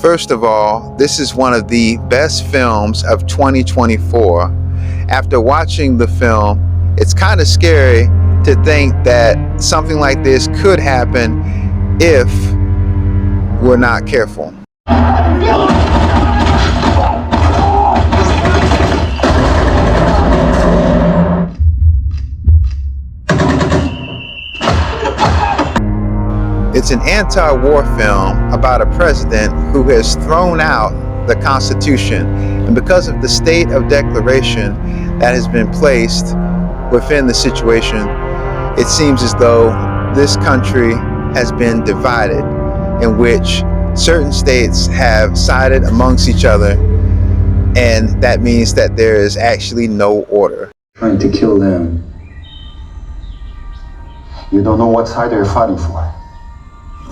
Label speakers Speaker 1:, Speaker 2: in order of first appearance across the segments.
Speaker 1: First of all, this is one of the best films of 2024. After watching the film, it's kind of scary to think that something like this could happen if we're not careful. It's an anti-war film about a president who has thrown out the Constitution, and because of the state of declaration that has been placed within the situation, it seems as though this country has been divided, in which certain states have sided amongst each other, and that means that there is actually no order.
Speaker 2: Trying to kill them. You don't know what side they're fighting for.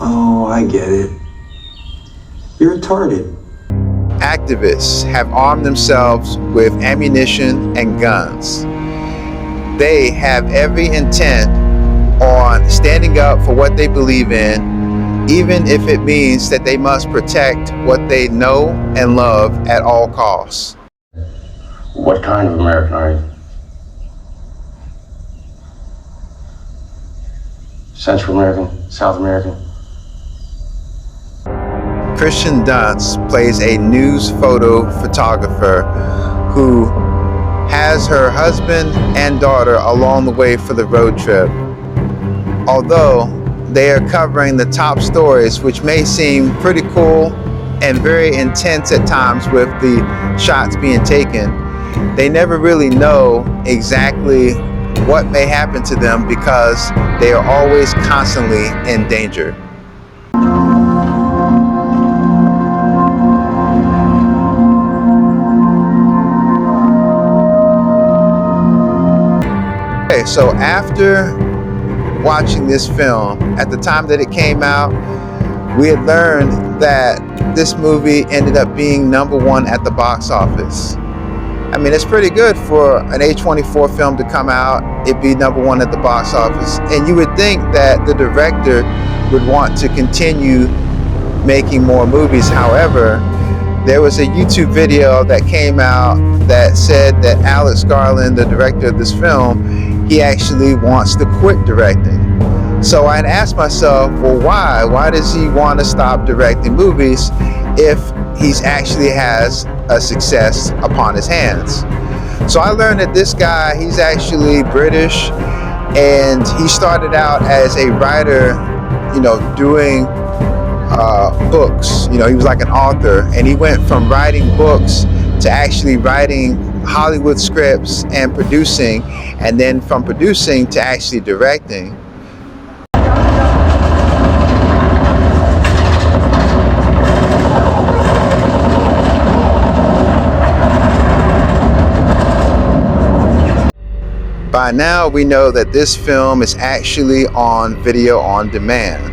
Speaker 2: Oh, I get it. You're retarded.
Speaker 1: Activists have armed themselves with ammunition and guns. They have every intent on standing up for what they believe in, even if it means that they must protect what they know and love at all costs.
Speaker 2: What kind of American are you? Central American? South American?
Speaker 1: Kristen Dunst plays a news photo photographer who has her husband and daughter along the way for the road trip. Although they are covering the top stories, which may seem pretty cool and very intense at times with the shots being taken, they never really know exactly what may happen to them because they are always constantly in danger. Okay, so after watching this film, at the time that it came out, we had learned that this movie ended up being #1 at the box office. I mean, it's pretty good for an A24 film to come out, it be #1 at the box office. And you would think that the director would want to continue making more movies. However, there was a YouTube video that came out that said that Alex Garland, the director of this film, he actually wants to quit directing. So I had asked myself, well, why? Why does he want to stop directing movies if he's actually has a success upon his hands? So I learned that this guy, he's actually British, and he started out as a writer, doing books. He was like an author, and he went from writing books to actually writing Hollywood scripts and producing, and then from producing to actually directing. By now we know that this film is actually on video on demand.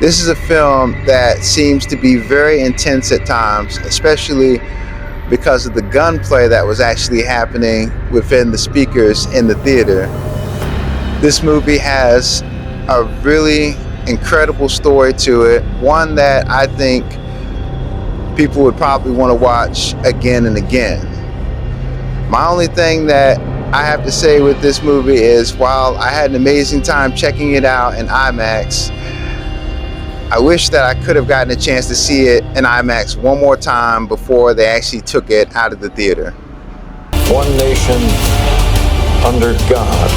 Speaker 1: This is a film that seems to be very intense at times, especially because of the gunplay that was actually happening within the speakers in the theater. This movie has a really incredible story to it, one that I think people would probably want to watch again and again. My only thing that I have to say with this movie is, while I had an amazing time checking it out in IMAX, I wish that I could have gotten a chance to see it in IMAX one more time before they actually took it out of the theater.
Speaker 3: One nation under God,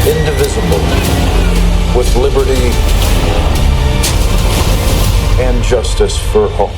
Speaker 3: indivisible, with liberty and justice for all.